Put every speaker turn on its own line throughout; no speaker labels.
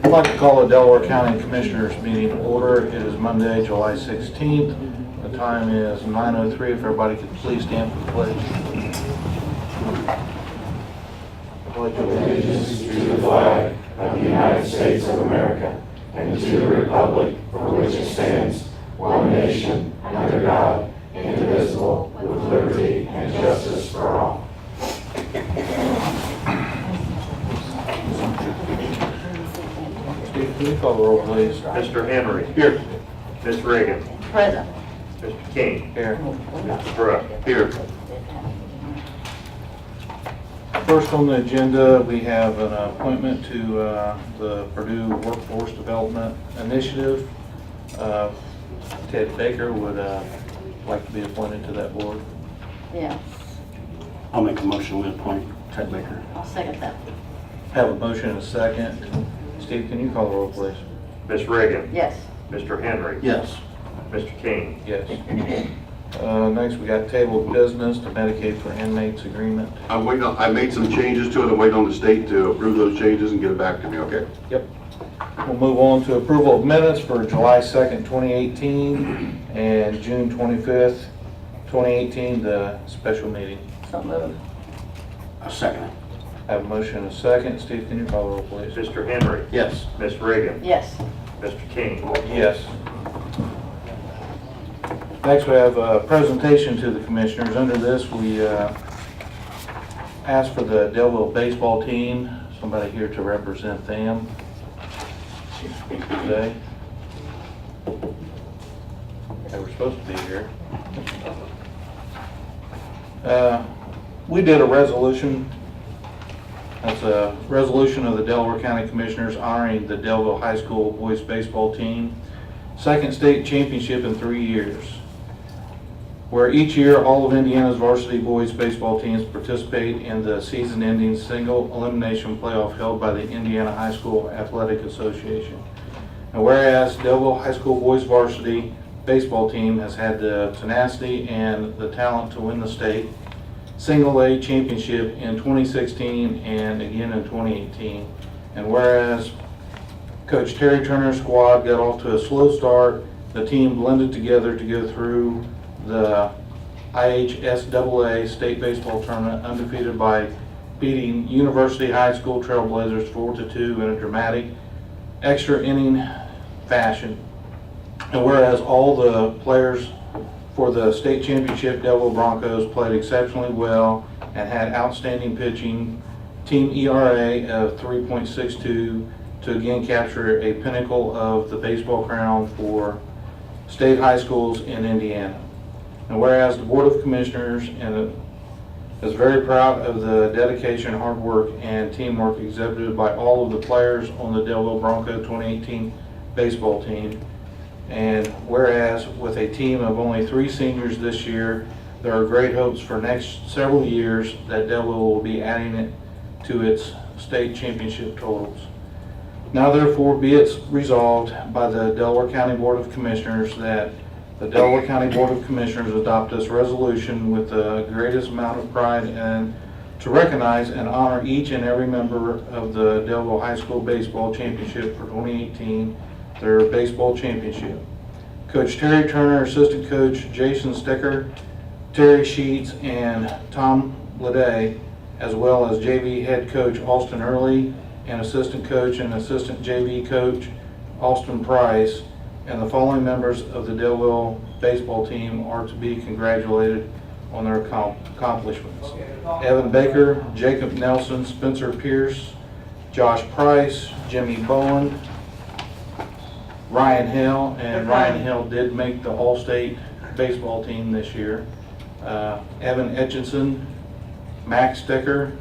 I'd like to call the Delaware County Commissioners meeting to order. It is Monday, July 16th. The time is 9:03. If everybody could please stand for the pledge. Pledge
Allegiance to the flag of the United States of America and to the republic for which it stands, one nation, under God, indivisible, with liberty and justice for all.
Steve, can you call the roll, please?
Mr. Henry.
Here.
Ms. Reagan.
Present.
Mr. King.
Here.
Mr. Brooke.
Here. First on the agenda, we have an appointment to the Purdue Workforce Development Initiative. Ted Baker would like to be appointed to that board.
Yes,
I'll make a motion to appoint Ted Baker.
I'll second that.
Have a motion and a second. Steve, can you call the roll, please?
Ms. Reagan.
Yes,
Mr. Henry.
Yes.
Mr. King.
Yes. Next, we got tabled business to Medicaid for inmates agreement.
I'm waiting on, I made some changes to it. I'm waiting on the state to approve those changes and get it back to me, okay?
Yep. We'll move on to approval of minutes for July 2nd, 2018 and June 25th, 2018, the special meeting.
so moved.
I'll second it.
Have a motion and a second. Steve, can you call the roll, please?
Mr. Henry.
Yes.
Ms. Reagan.
Yes,
Mr. King.
Yes. Next, we have a presentation to the commissioners. Under this, we asked for the Delaware baseball team, somebody here to represent them today. They were supposed to be here. We did a resolution. That's a resolution of the Delaware County Commissioners honoring the Delaware High School boys baseball team. Second state championship in 3 years. Where each year all of Indiana's varsity boys baseball teams participate in the season-ending single elimination playoff held by the Indiana High School Athletic Association. And whereas Delaware High School boys varsity baseball team has had the tenacity and the talent to win the state single A championship in 2016 and again in 2018. And whereas Coach Terry Turner's squad got off to a slow start, the team blended together to go through the IHSAA State Baseball Tournament undefeated by beating University High School Trailblazers 4-2 in a dramatic extra inning fashion. And whereas all the players for the state championship Delaware Broncos played exceptionally well and had outstanding pitching, team ERA of 3.62 to again capture a pinnacle of the baseball crown for state high schools in Indiana. And whereas the Board of Commissioners is very proud of the dedication, hard work, and teamwork exhibited by all of the players on the Delaware Bronco 2018 baseball team. And whereas with a team of only 3 seniors this year, there are great hopes for next several years that Delaware will be adding it to its state championship totals. Now therefore be it resolved by the Delaware County Board of Commissioners that the Delaware County Board of Commissioners adopt this resolution with the greatest amount of pride and to recognize and honor each and every member of the Delaware High School Baseball Championship for 2018, their baseball championship. Coach Terry Turner, Assistant Coach Jason Sticker, Terry Sheets, and Tom Leday, as well as JV Head Coach Austin Early, and Assistant Coach and Assistant JV Coach Austin Price, and the following members of the Delaware baseball team are to be congratulated on their accomplishments. Evan Baker, Jacob Nelson, Spencer Pierce, Josh Price, Jimmy Bowen, Ryan Hill, and Ryan Hill did make the All-State baseball team this year. Evan Etchinson, Max Sticker,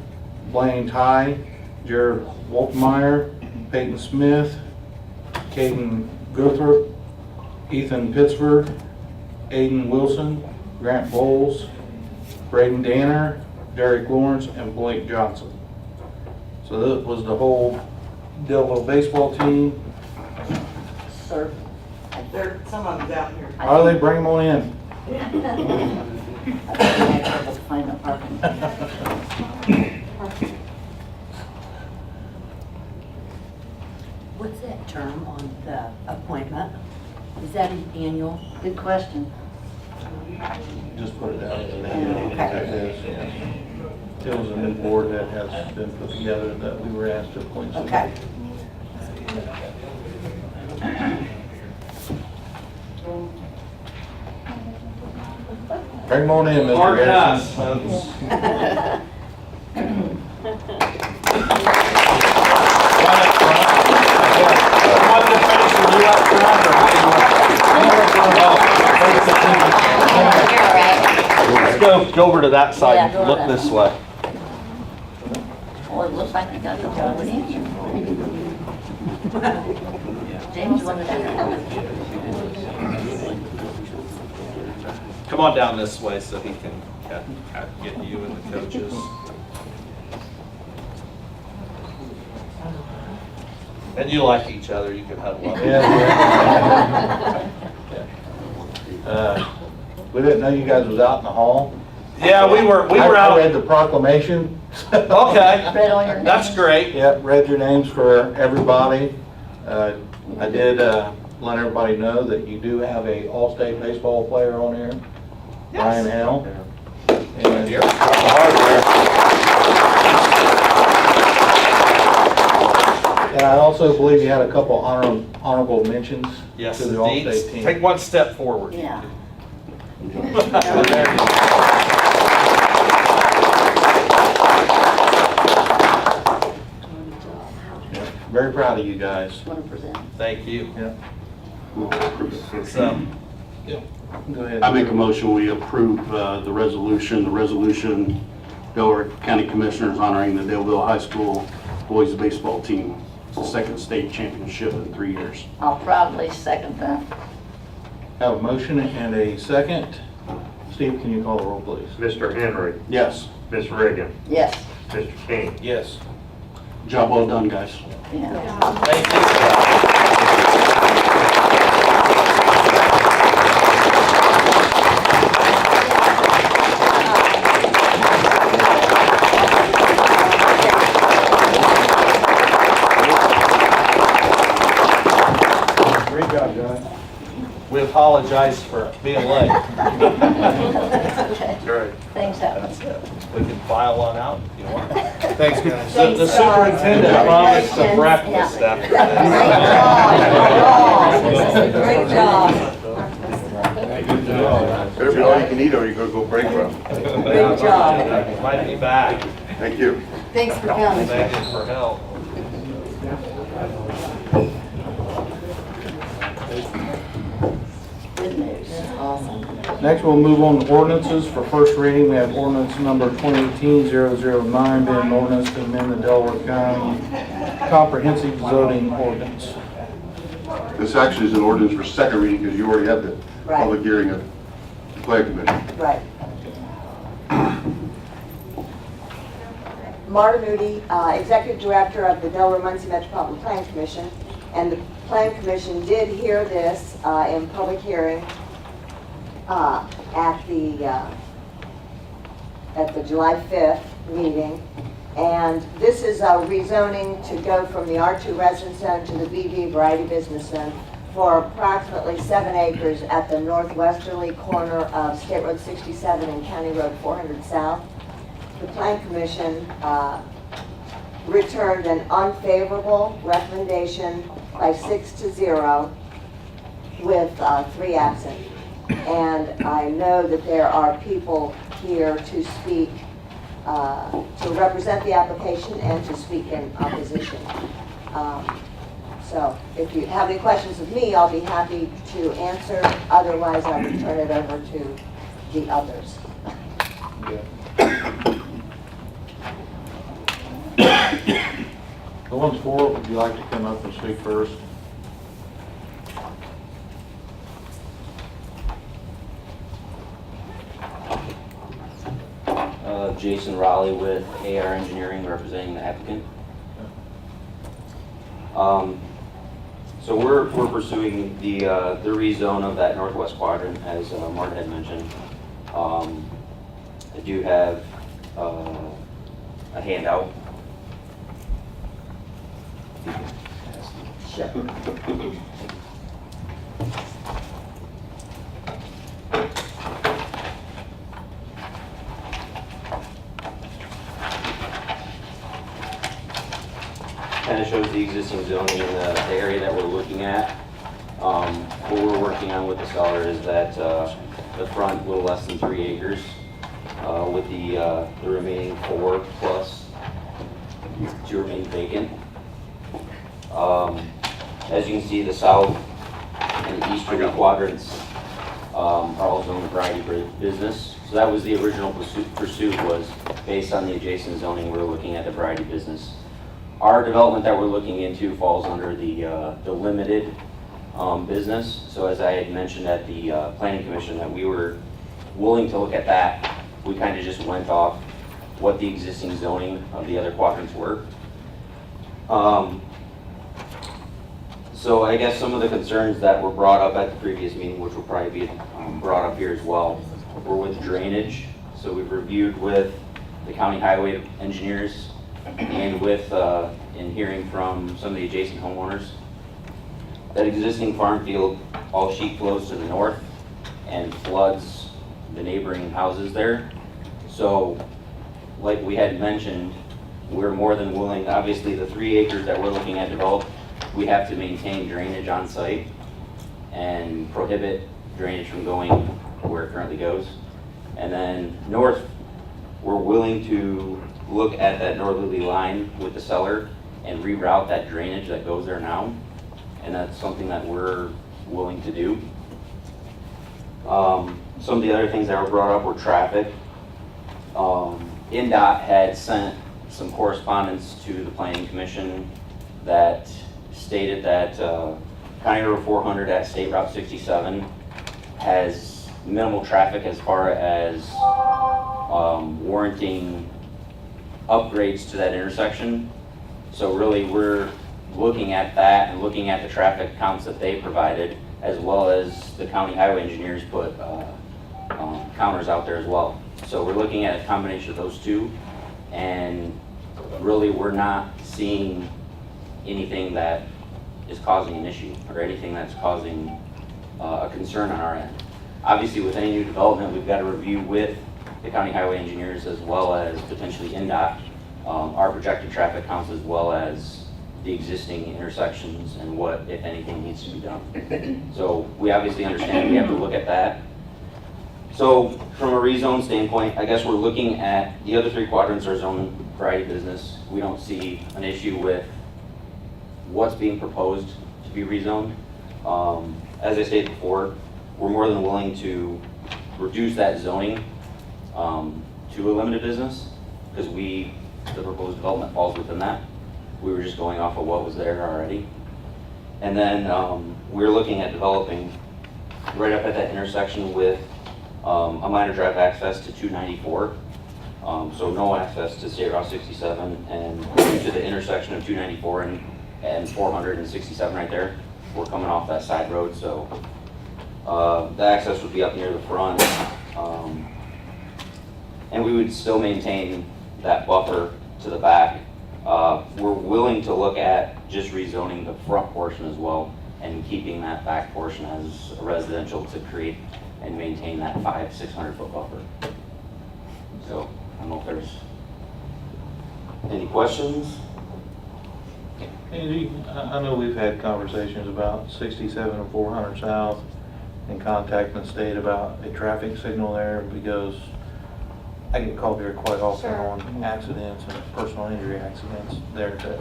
Blaine Ty, Jared Waltmeyer, Peyton Smith, Caden Gothrop, Ethan Pittsford, Aiden Wilson, Grant Bowles, Braden Danner, Derek Lawrence, and Blake Johnson. So that was the whole Delaware baseball team.
sir.
There, some of them's out here.
How do they bring them on in?
I think I had trouble finding the parking. What's that?
term on the appointment. Is that an annual?
Good question.
Just put it out as an
Okay.
it is, yeah. It was a new board that has been put together that we were asked to appoint somebody.
Okay.
Bring him on in, Mr.
Hard
Garrison.
pass, folks. Want to finish with you up front, or how do you want? Let's go over to that side
Yeah,
and
go
look
ahead.
this way.
Well, it looks like you got the job in answer. James wanted to.
Come on down this way so he can get you and the coaches. And you like each other, you can huddle up.
Yeah. We didn't know you guys was out in the hall.
Yeah, we were
I read
out.
the proclamation.
Okay,
Read all your names.
that's great.
Yep, read your names for everybody. I did let everybody know that you do have a all-state baseball player on here, Brian Hale. And
Here.
And I also believe you had a couple honorable mentions
Yes,
to the
indeed.
all-state team.
Take one step forward.
Yeah.
Very proud of you guys.
100%.
Thank you.
Yeah.
So,
Go ahead.
I make a motion, we approve the resolution, Delaware County Commissioners honoring the Daleville High School boys baseball team, second state championship in 3 years.
I'll proudly second that.
Have a motion and a second. Steve, can you call the roll, please?
Mr. Henry,
Yes,
Ms. Reagan,
Yes.
Mr. King,
Yes.
job well done, guys.
Yeah.
thank you.
Great job, guys.
We apologize for being late.
That's okay.
Great.
Things happen.
We can file on out if you want.
Thanks, guys.
The superintendent promised a breakfast after
Great job.
Better be all you can eat or you're gonna go break from.
Great job.
Might be back.
Thank you.
Thanks for coming.
Thank you for help.
Good news. Awesome.
Next, we'll move on to ordinances. For first reading, we have ordinance number 2018-009, being an ordinance to amend the Delaware County Comprehensive Zoning Ordinance.
This actually is an ordinance for second reading because you already have the
Right.
public hearing of the plan commission.
Right. Marta Moody, Executive Director of the Delaware Muncie Metropolitan Plan Commission, and the Plan Commission did hear this in public hearing at the July 5th meeting. And this is a rezoning to go from the R2 residence zone to the BV variety business zone for approximately 7 acres at the northwesterly corner of State Road 67 and County Road 400 South. The Plan Commission returned an unfavorable recommendation by 6-0 with 3 absent. And I know that there are people here to speak, to represent the application and to speak in opposition. So if you have any questions of me, I'll be happy to answer. Otherwise, I will turn it over to the others.
The ones for it, would you like to come up and speak first?
Jason Raleigh with AR Engineering representing the applicant. So we're pursuing the rezone of that northwest quadrant, as Martin had mentioned. I do have a handout.
Sure.
Kind of shows the existing zoning in the area that we're looking at. What we're working on with the seller is that the front, a little less than 3 acres, with the remaining 4 plus 2 remain vacant. As you can see, the south and the easterly quadrants are all zoned variety business. So that was the original pursuit, was based on the adjacent zoning. We're looking at the variety business. Our development that we're looking into falls under the limited business. So as I had mentioned at the planning commission, that we were willing to look at that. We kind of just went off what the existing zoning of the other quadrants were. So I guess some of the concerns that were brought up at the previous meeting, which will probably be brought up here as well, were with drainage. So we've reviewed with the county highway engineers and with, in hearing from some of the adjacent homeowners, that existing farm field, all sheet flows to the north and floods the neighboring houses there. So, like we had mentioned, we're more than willing, obviously the 3 acres that we're looking at develop, we have to maintain drainage on site and prohibit drainage from going where it currently goes. And then north, we're willing to look at that northerly line with the seller and reroute that drainage that goes there now. And that's something that we're willing to do. Some of the other things that were brought up were traffic. NDOT had sent some correspondence to the Planning Commission that stated that County Road 400 at State Route 67 has minimal traffic as far as warranting upgrades to that intersection. So really we're looking at that and looking at the traffic counts that they provided, as well as the county highway engineers put counters out there as well. So we're looking at a combination of those two, and really we're not seeing anything that is causing an issue or anything that's causing a concern on our end. Obviously with any new development, we've got to review with the county highway engineers as well as potentially NDOT our projected traffic counts, as well as the existing intersections and what, if anything, needs to be done. So we obviously understand we have to look at that. So from a rezone standpoint, I guess we're looking at the other 3 quadrants are zone variety business. We don't see an issue with what's being proposed to be rezoned. As I stated before, we're more than willing to reduce that zoning to a limited business, because the proposed development falls within that. We were just going off of what was there already. And then we're looking at developing right up at that intersection with a minor drive access to 294. So no access to State Route 67, and to the intersection of 294 and 467 right there. We're coming off that side road, so the access would be up near the front. And we would still maintain that buffer to the back. We're willing to look at just rezoning the front portion as well and keeping that back portion as a residential to create and maintain that 500-600 foot buffer. So I don't know if there's any questions.
Andy, I know we've had conversations about 67 and 400 South and contacting the state about a traffic signal there, because I get called there quite often
Sure.
on accidents and personal injury accidents there to that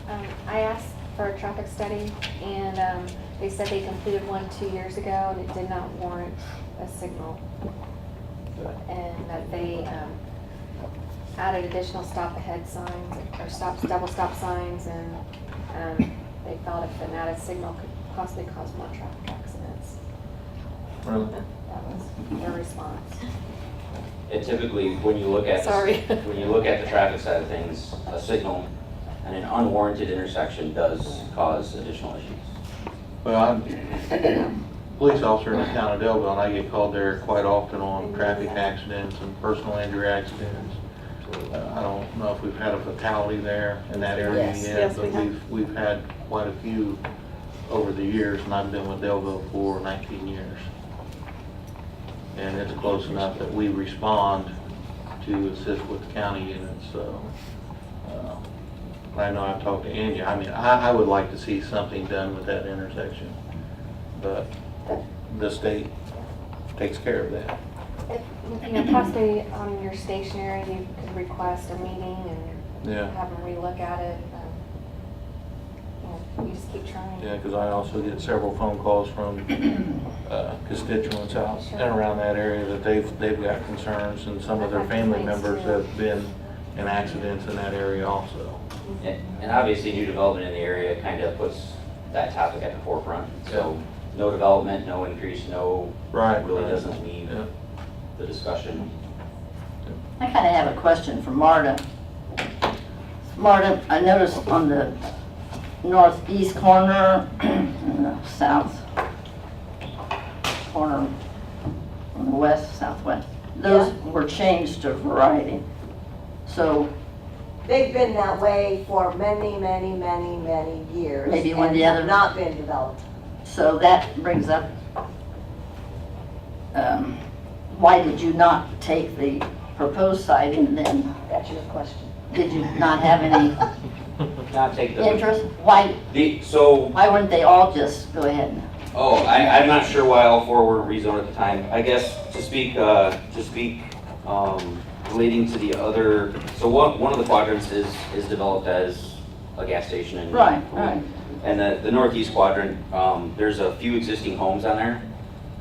area.
I asked for a traffic study, and they said they completed one 2 years ago, and it did not warrant a signal. And that they added additional stop ahead signs, or double stop signs, and they felt if an added signal could possibly cause more traffic accidents.
Really?
That was their response.
And typically, when you look at
Sorry.
when you look at the traffic side of things, a signal and an unwarranted intersection does cause additional issues.
Well, I'm a police officer in the town of Delaware, and I get called there quite often on traffic accidents and personal injury accidents. I don't know if we've had a fatality there in that area
Yes.
yet,
Yes,
but
we have.
we've had quite a few over the years, and I've been with Delville for 19 years. And it's close enough that we respond to assist with the county units, so. I know I've talked to Angie, I mean, I would like to see something done with that intersection, but the state takes care of that.
If, you know, possibly on your stationery, you could request a meeting and
Yeah.
have them relook at it. You know, you just keep trying.
Yeah, because I also get several phone calls from constituents out and around that area that they've got concerns, and some of their family members have been in accidents in that area also.
And obviously, new development in the area kind of puts that topic at the forefront. So no development, no increase, no,
Right.
really doesn't need
Yeah.
the discussion.
I kind of have a question for Marta. Marta, I noticed on the northeast corner and the south corner, on the west, southwest, those were changed to variety. So
They've been that way for many, many, many, many years.
Maybe when the
and have
other-
not been developed.
So that brings up, why did you not take the proposed site and then,
That's your question.
did you not have any
Not take the,
interest? Why
so,
wouldn't they all just go ahead?
I'm not sure why all four were rezoned at the time. I guess to speak, relating to the other, so one of the quadrants is developed as a gas station and.
Right, right.
And the northeast quadrant, there's a few existing homes on there.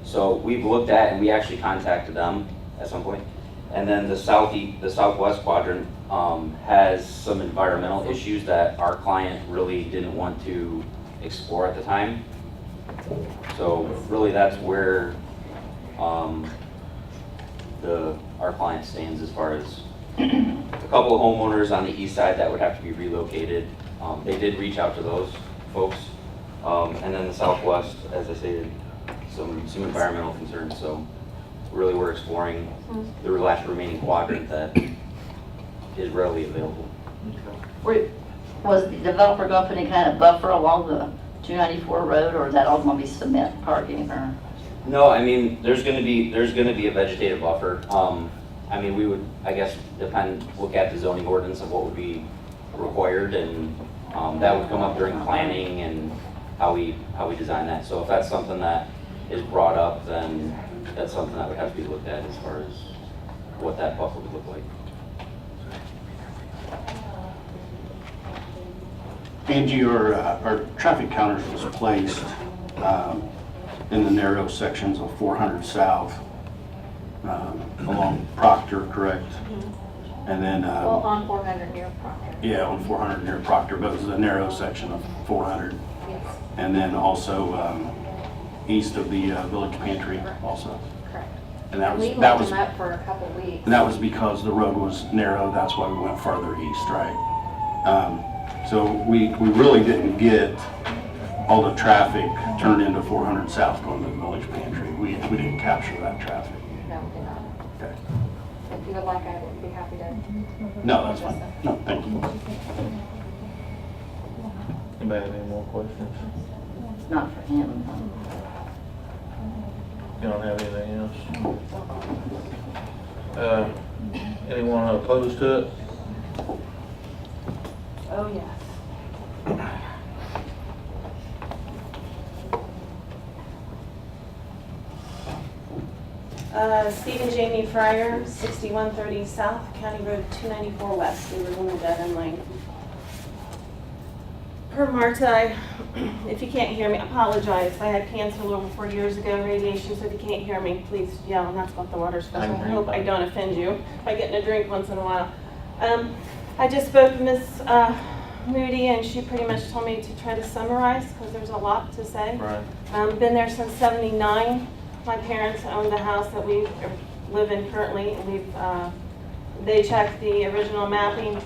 So we've looked at, and we actually contacted them at some point. And then the southwest quadrant has some environmental issues that our client really didn't want to explore at the time. So really that's where our client stands as far as a couple of homeowners on the east side that would have to be relocated. They did reach out to those folks. And then the southwest, as I stated, some environmental concerns. So really we're exploring the last remaining quadrant that is readily available.
Was the developer going to put any kind of buffer along the 294 road, or is that all going to be cement parking, or?
No, I mean, there's gonna be a vegetative buffer. I mean, we would, I guess, look at the zoning ordinance of what would be required, and that would come up during planning and how we design that. So if that's something that is brought up, then that's something that would have to be looked at as far as what that buffer would look like.
Angie, our traffic counters was placed in the narrow sections of 400 South along Proctor, correct? And then,
Well, on 400 near Proctor.
yeah, on 400 near Proctor, but it was a narrow section of 400.
Yes,
And then also east of the village pantry also.
correct.
And that
And
was,
we
that
left
was,
them up for a couple weeks.
and that was because the road was narrow, that's why we went farther east, right? So we really didn't get all the traffic turned into 400 South going to the village pantry. We didn't capture that traffic.
No, we did not.
Okay.
If you would like, I would be happy to.
No, that's fine. No, thank you.
Anybody have any more questions?
Not for him.
You don't have anything else? Anyone opposed to it?
Oh, yes.
Stephen Jamie Fryer, 6130 South, County Road 294 West. We were in the dead end lane. Per Marta, if you can't hear me, I apologize. I had cancer a little 4 years ago, radiation, so if you can't hear me, please yell, and that's what the water's for. I hope I don't offend you by getting a drink once in a while. I just spoke with Miss Moody, and she pretty much told me to try to summarize, because there's a lot to say.
Right.
Been there since '79. My parents owned the house that we live in currently, and they checked the original mapping.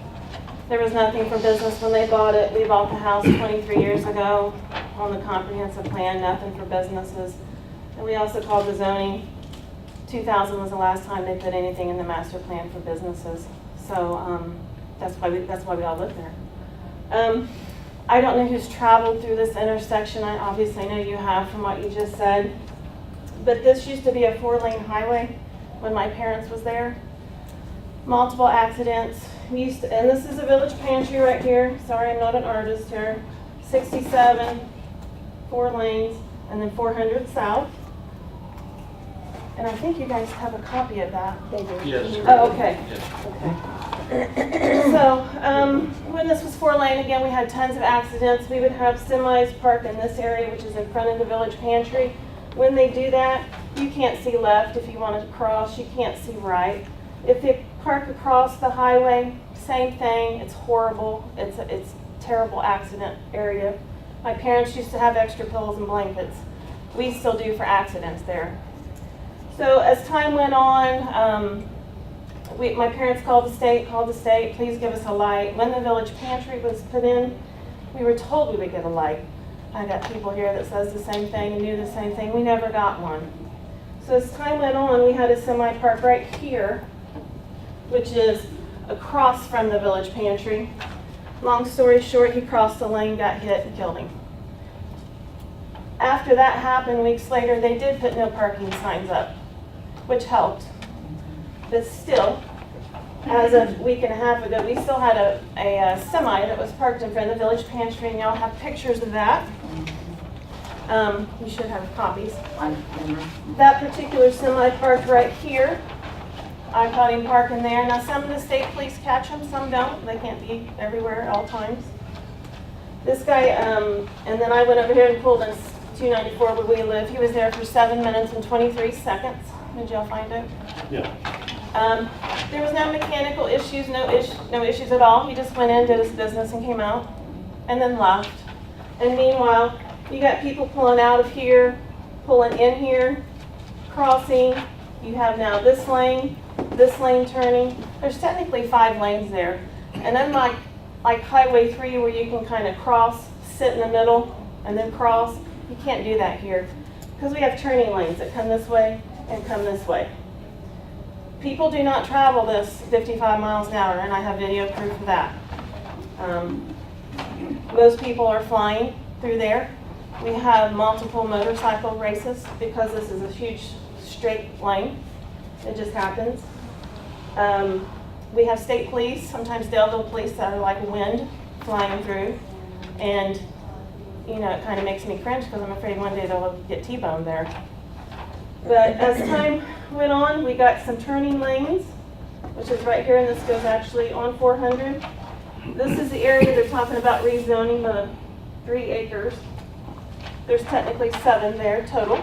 There was nothing for business when they bought it. We bought the house 23 years ago on the comprehensive plan, nothing for businesses. And we also called the zoning. 2000 was the last time they put anything in the master plan for businesses. So that's why we all live there. I don't know who's traveled through this intersection. I obviously know you have from what you just said. But this used to be a 4-lane highway when my parents was there. Multiple accidents. We used to, and this is a village pantry right here. Sorry, I'm not an artist here. 67, 4 lanes, and then 400 south. And I think you guys have a copy of that.
They do.
Yes.
Oh, okay.
Yes.
Okay. So, when this was 4-lane, again, we had tons of accidents. We would have semis parked in this area, which is in front of the village pantry. When they do that, you can't see left if you want to cross. You can't see right. If they park across the highway, same thing. It's horrible. It's a terrible accident area. My parents used to have extra pillows and blankets. We still do for accidents there. So as time went on, my parents called the state, please give us a light. When the village pantry was put in, we were told we would get a light. I got people here that says the same thing and knew the same thing. We never got one. So as time went on, we had a semi park right here, which is across from the village pantry. Long story short, he crossed the lane, got hit, and killed him. After that happened, weeks later, they did put no parking signs up, which helped. But still, as of a week and a half ago, we still had a semi that was parked in front of the village pantry, and y'all have pictures of that. You should have copies. That particular semi parked right here. I caught him parking there. Now, some of the state police catch them, some don't. They can't be everywhere at all times. This guy, and then I went over here and pulled in 294 where we live. He was there for 7 minutes and 23 seconds. Did y'all find it?
Yeah.
There was no mechanical issues, no issues at all. He just went in, did his business, and came out, and then left. And meanwhile, you got people pulling out of here, pulling in here, crossing. You have now this lane turning. There's technically 5 lanes there. And unlike like Highway 3 where you can kind of cross, sit in the middle, and then cross, you can't do that here. Because we have turning lanes that come this way and come this way. People do not travel this 55 miles an hour, and I have video proof of that. Most people are flying through there. We have multiple motorcycle races because this is a huge straight lane. It just happens. We have state police, sometimes Delaware police that are like wind flying through. And, you know, it kind of makes me cringe because I'm afraid one day they'll get T-boned there. But as time went on, we got some turning lanes, which is right here, and this goes actually on 400. This is the area they're talking about rezoning the 3 acres. There's technically 7 there total.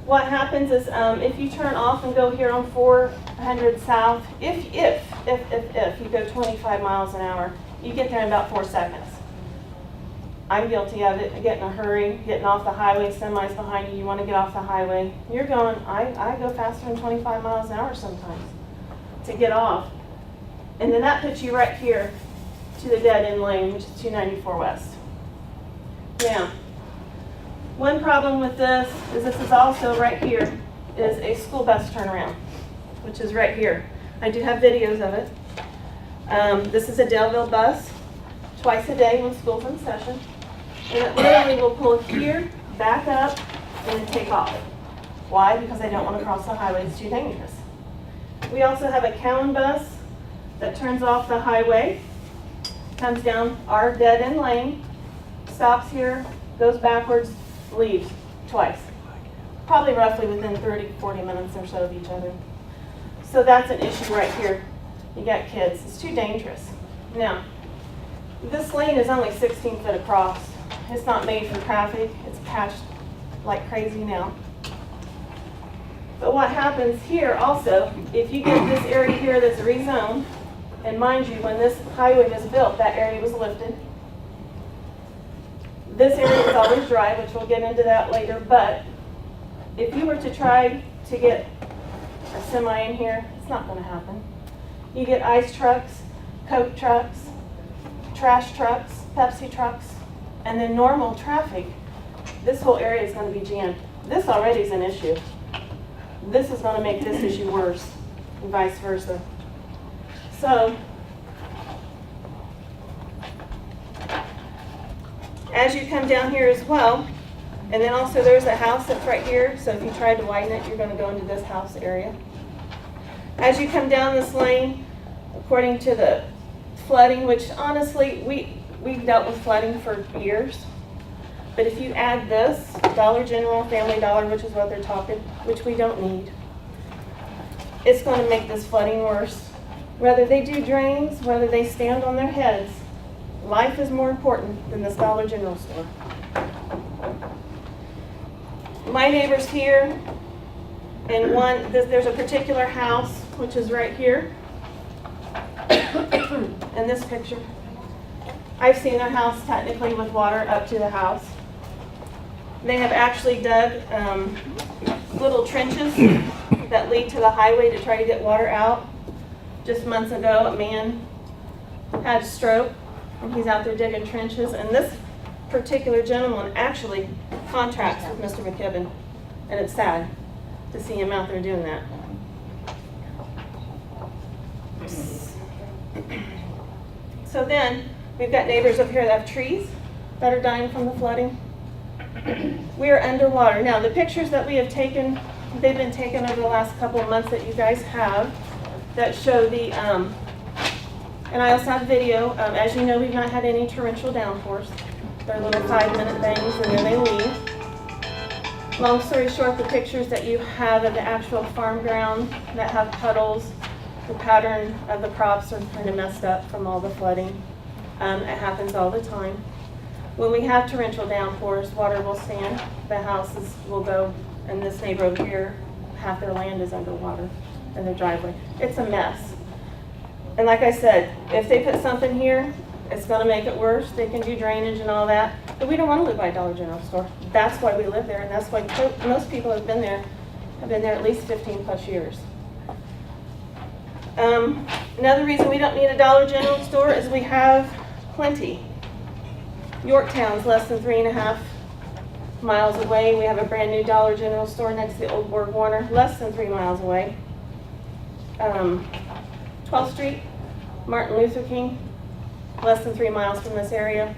What happens is if you turn off and go here on 400 south, if you go 25 miles an hour, you get there in about 4 seconds. I'm guilty of it. I get in a hurry, getting off the highway, semis behind you, you want to get off the highway. You're going, I go faster than 25 miles an hour sometimes to get off. And then that puts you right here to the dead end lane, which is 294 west. Now, one problem with this is also right here is a school bus turnaround, which is right here. I do have videos of it. This is a Delaware bus, twice a day when school's in session. And it literally will pull here, back up, and then take off. Why? Because they don't want to cross the highway. It's too dangerous. We also have a Cowan bus that turns off the highway, comes down our dead end lane, stops here, goes backwards, leaves twice. Probably roughly within 30, 40 minutes or so of each other. So that's an issue right here. You got kids. It's too dangerous. Now, this lane is only 16 foot across. It's not made for traffic. It's patched like crazy now. But what happens here also, if you get this area here that's rezoned, and mind you, when this highway was built, that area was lifted. This area is always dry, which we'll get into that later, but if you were to try to get a semi in here, it's not going to happen. You get ice trucks, Coke trucks, trash trucks, Pepsi trucks, and then normal traffic. This whole area is going to be jammed. This already is an issue. This is going to make this issue worse, and vice versa. So, as you come down here as well, and then also there's a house that's right here, so if you tried to widen it, you're going to go into this house area. As you come down this lane, according to the flooding, which honestly, we've dealt with flooding for years, but if you add this, Dollar General, Family Dollar, which is what they're talking, which we don't need, it's going to make this flooding worse. Whether they do drains, whether they stand on their heads, life is more important than this Dollar General store. My neighbors here, and there's a particular house, which is right here, in this picture. I've seen their house technically with water up to the house. They have actually dug little trenches that lead to the highway to try to get water out. Just months ago, a man had a stroke, and he's out there digging trenches, and this particular gentleman actually contracts with Mr. McKibben, and it's sad to see him out there doing that. So then, we've got neighbors up here that have trees that are dying from the flooding. We are underwater. Now, the pictures that we have taken, they've been taken over the last couple of months that you guys have, that show the, and I also have video. As you know, we've not had any torrential downpours. They're little 5-minute things, and then they leave. Long story short, the pictures that you have of the actual farm ground that have puddles, the pattern of the crops are kind of messed up from all the flooding. It happens all the time. When we have torrential downpours, water will stand, the houses will go, and this neighbor over here, half their land is underwater in their driveway. It's a mess. And like I said, if they put something here, it's going to make it worse. They can do drainage and all that, but we don't want to live by a Dollar General store. That's why we live there, and that's why most people have been there at least 15 plus years. Another reason we don't need a Dollar General store is we have plenty. Yorktown's less than 3.5 miles away. We have a brand new Dollar General store next to the old Borg Warner, less than 3 miles away. 12th Street, Martin Luther King, less than 3 miles from this area.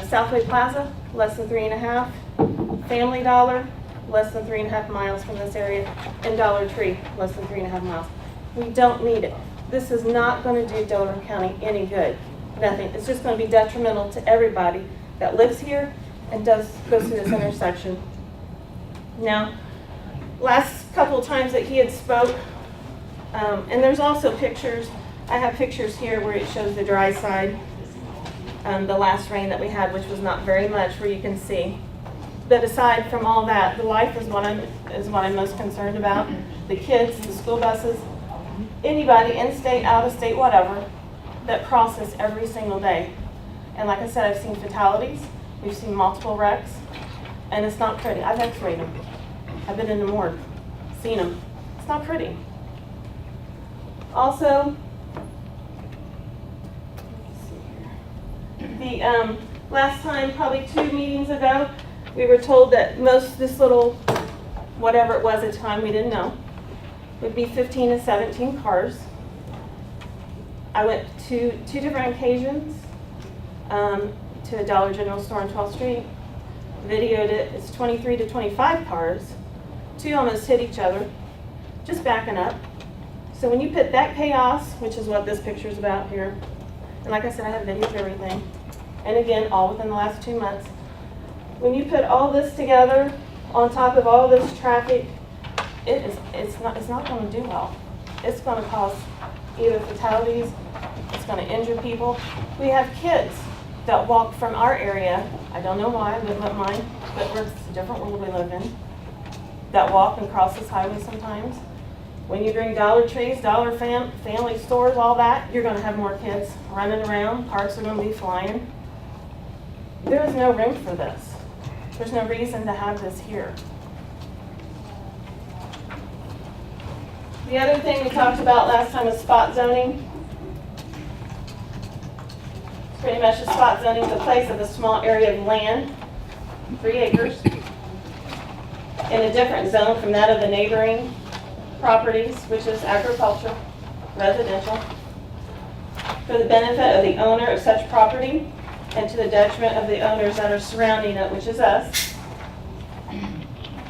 Southway Plaza, less than 3.5. Family Dollar, less than 3.5 miles from this area. And Dollar Tree, less than 3.5 miles. We don't need it. This is not going to do Delaware County any good. Nothing. It's just going to be detrimental to everybody that lives here and goes through this intersection. Now, last couple of times that he had spoke, and there's also pictures. I have pictures here where it shows the dry side, the last rain that we had, which was not very much, where you can see. But aside from all that, the life is what I'm most concerned about. The kids, the school buses, anybody, in-state, out-of-state, whatever, that crosses every single day. And like I said, I've seen fatalities. We've seen multiple wrecks, and it's not pretty. I've x-rayed them. I've been in the morgue, seen them. It's not pretty. Also, the last time, probably 2 meetings ago, we were told that this little, whatever it was at the time, we didn't know, would be 15 to 17 cars. I went to 2 different occasions to a Dollar General store on 12th Street, videoed it. It's 23 to 25 cars. 2 almost hit each other, just backing up. So when you put that chaos, which is what this picture is about here, and like I said, I have videos of everything, and again, all within the last 2 months. When you put all this together on top of all this traffic, it's not going to do well. It's going to cause either fatalities, it's going to injure people. We have kids that walk from our area, I don't know why, I wouldn't let mine, but it's a different world we live in, that walk and cross this highway sometimes. When you bring Dollar Trees, family stores, all that, you're going to have more kids running around, parts are going to be flying. There is no room for this. There's no reason to have this here. The other thing we talked about last time was spot zoning. Pretty much the spot zoning is a place of a small area of land, 3 acres, in a different zone from that of the neighboring properties, which is agriculture, residential. for the benefit of the owner of such property and to the detriment of the owners that are surrounding it, which is us.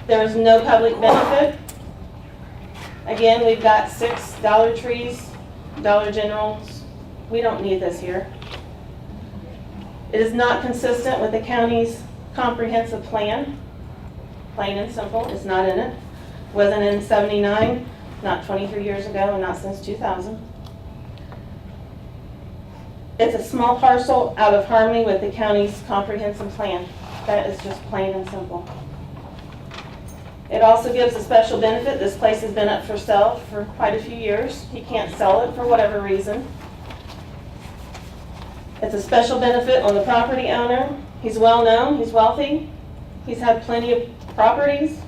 There is no public benefit. Again, we've got 6 Dollar Trees, Dollar Generals. We don't need this here. It is not consistent with the county's comprehensive plan. Plain and simple, it's not in it. Wasn't in '79, not 23 years ago, and not since 2000. It's a small parcel out of harmony with the county's comprehensive plan. That is just plain and simple. It also gives a special benefit. This place has been up for sale for quite a few years. He can't sell it for whatever reason. It's a special benefit on the property owner. He's well known, he's wealthy, he's had plenty of properties.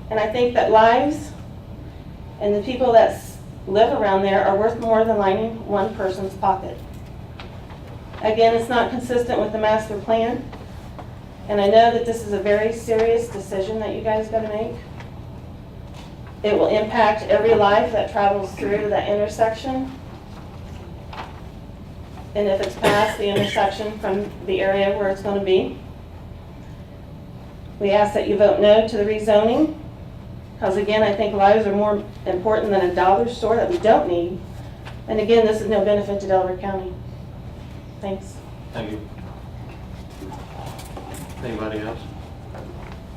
And I think that lives and the people that live around there are worth more than lining one person's pocket. Again, it's not consistent with the master plan. And I know that this is a very serious decision that you guys got to make. It will impact every life that travels through that intersection. And if it's past the intersection from the area where it's going to be. We ask that you vote no to the rezoning. Because again, I think lives are more important than a dollar store that we don't need. And again, this is no benefit to Delaware County. Thanks.
Thank you. Anybody else?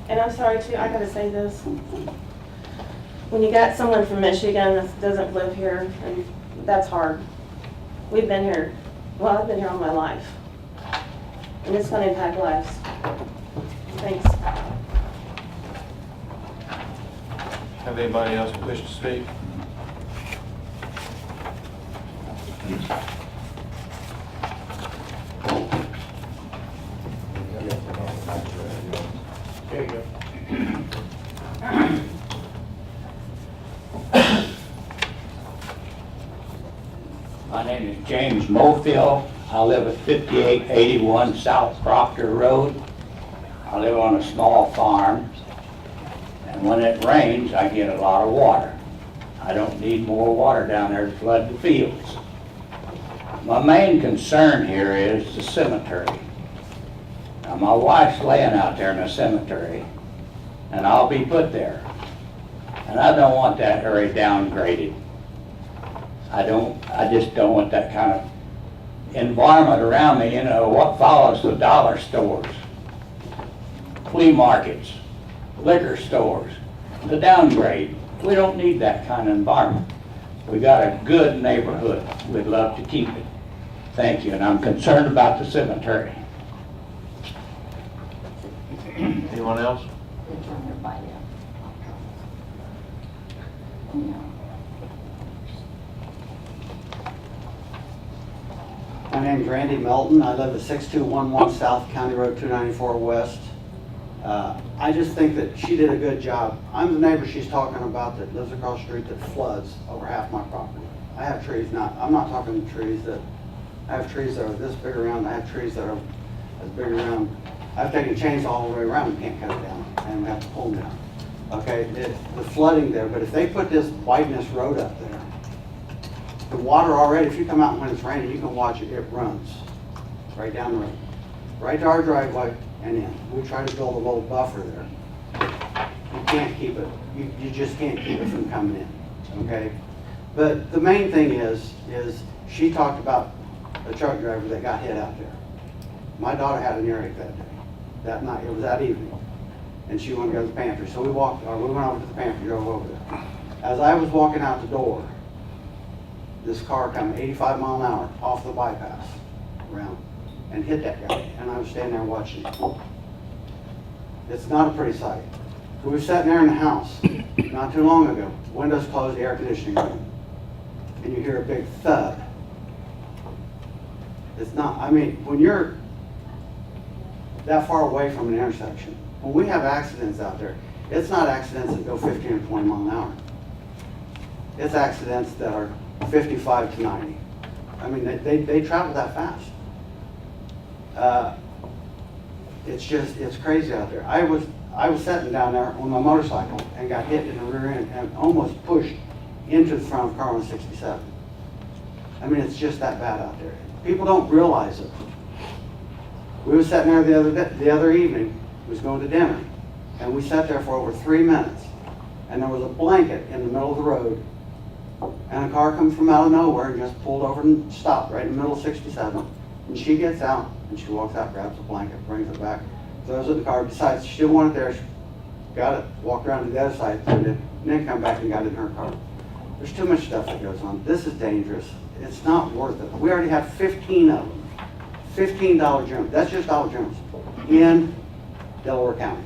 And I'm sorry too, I gotta say this. When you got someone from Michigan that doesn't live here, and that's hard. We've been here, well, I've been here all my life. And it's gonna impact lives. Thanks.
Have anybody else wish to speak?
There you go.
My name is James Mofield. I live at 5881 South Proctor Road. I live on a small farm, and when it rains, I get a lot of water. I don't need more water down there to flood the fields. My main concern here is the cemetery. Now, my wife's laying out there in the cemetery, and I'll be put there. And I don't want that area downgraded. I just don't want that kind of environment around me. You know, what follows the dollar stores, flea markets, liquor stores, the downgrade. We don't need that kind of environment. We got a good neighborhood. We'd love to keep it. Thank you, and I'm concerned about the cemetery.
Anyone else?
Turn your bite out.
My name's Randy Melton. I live at 6211 South County Road 294 West. I just think that she did a good job. I'm the neighbor she's talking about that lives across the street that floods over half my property. I have trees, I'm not talking trees that, I have trees that are this big around, I have trees that are as big around. I've taken chains all the way around, can't cut it down, and have to pull them down. Okay, the flooding there, but if they put this wideness road up there, the water already, if you come out when it's raining, you can watch it, it runs right down the road, right to our driveway and in. We try to build a little buffer there. You can't keep it, you just can't keep it from coming in, okay? But the main thing is she talked about a truck driver that got hit out there. My daughter had an earache that day, that night, it was that evening, and she wanted to go to the pantry. So we went over to the pantry, drove over there. As I was walking out the door, this car coming 85 mile an hour off the bypass around and hit that guy, and I was standing there watching it. It's not a pretty sight. We were sitting there in the house not too long ago, windows closed, air conditioning room, and you hear a big thud. It's not, I mean, when you're that far away from an intersection, when we have accidents out there, it's not accidents that go 15 or 20 mile an hour. It's accidents that are 55 to 90. I mean, they travel that fast. It's crazy out there. I was sitting down there on my motorcycle and got hit in the rear end and almost pushed into the front of car on 67. I mean, it's just that bad out there. People don't realize it. We was sitting there the other evening, was going to dinner, and we sat there for over 3 minutes, and there was a blanket in the middle of the road, and a car comes from out of nowhere and just pulled over and stopped right in the middle of 67. And she gets out, and she walks out, grabs the blanket, brings it back, throws it in the car, decides she didn't want it there, she got it, walked around to the other side, threw it in, and then come back and got it in her car. There's too much stuff that goes on. This is dangerous. It's not worth it. We already have 15 of them. $15 Dollar General. That's just Dollar Generals in Delaware County.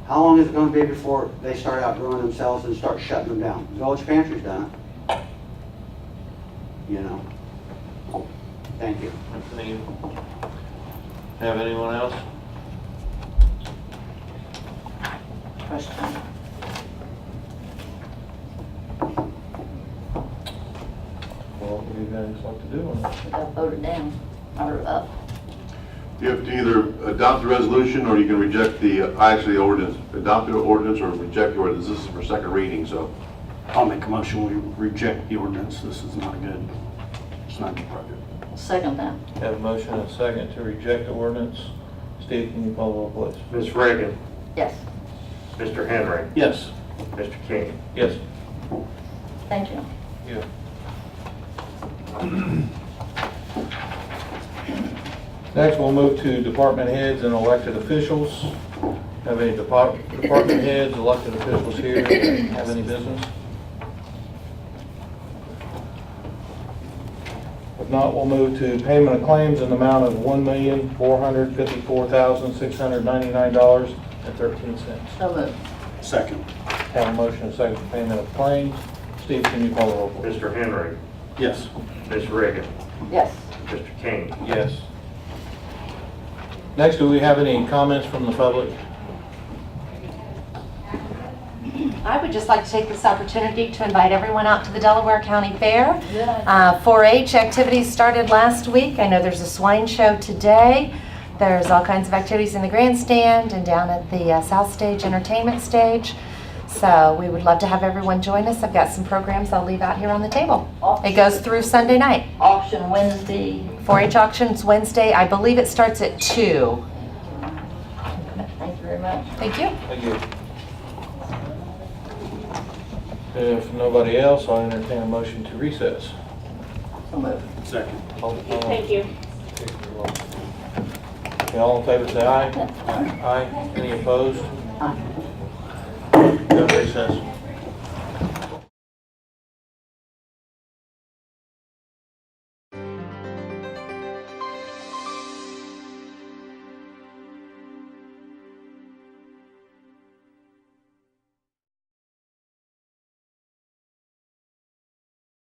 How long is it going to be before they start outgrowing themselves and start shutting them down? Village Pantry's done it. You know. Thank you.
Have anyone else?
Question.
Well, what do you guys like to do on it?
We got voted down, or up.
You have to either adopt the resolution or you can reject the, actually the ordinance. Adopt the ordinance or reject the ordinance. This is for second reading, so.
I'll make a motion, we reject the ordinance. This is not good. It's not good project.
Second that.
Have a motion and a second to reject the ordinance. Steve, can you call the roll, please?
Ms. Reagan.
Yes.
Mr. Henry.
Yes.
Mr. King.
Yes.
Thank you.
Yeah. Next, we'll move to department heads and elected officials. Have any department heads, elected officials here that have any business? If not, we'll move to payment of claims in the amount of $1,454,699.13.
So moved.
Second.
Have a motion and a second for payment of claims. Steve, can you call the roll, please?
Mr. Henry.
Yes.
Ms. Reagan.
Yes.
Mr. King.
Yes. Next, do we have any comments from the public?
I would just like to take this opportunity to invite everyone out to the Delaware County Fair. 4-H activities started last week. I know there's a swine show today. There's all kinds of activities in the grandstand and down at the South Stage Entertainment Stage. So we would love to have everyone join us. I've got some programs I'll leave out here on the table. It goes through Sunday night.
Auction Wednesday.
4-H auctions Wednesday. I believe it starts at 2.
Thank you very much.
Thank you.
Thank you. If nobody else, I'll entertain a motion to recess.
So moved.
Second.
Thank you.
Okay, all in favor say aye. Aye. Any opposed?
Aye.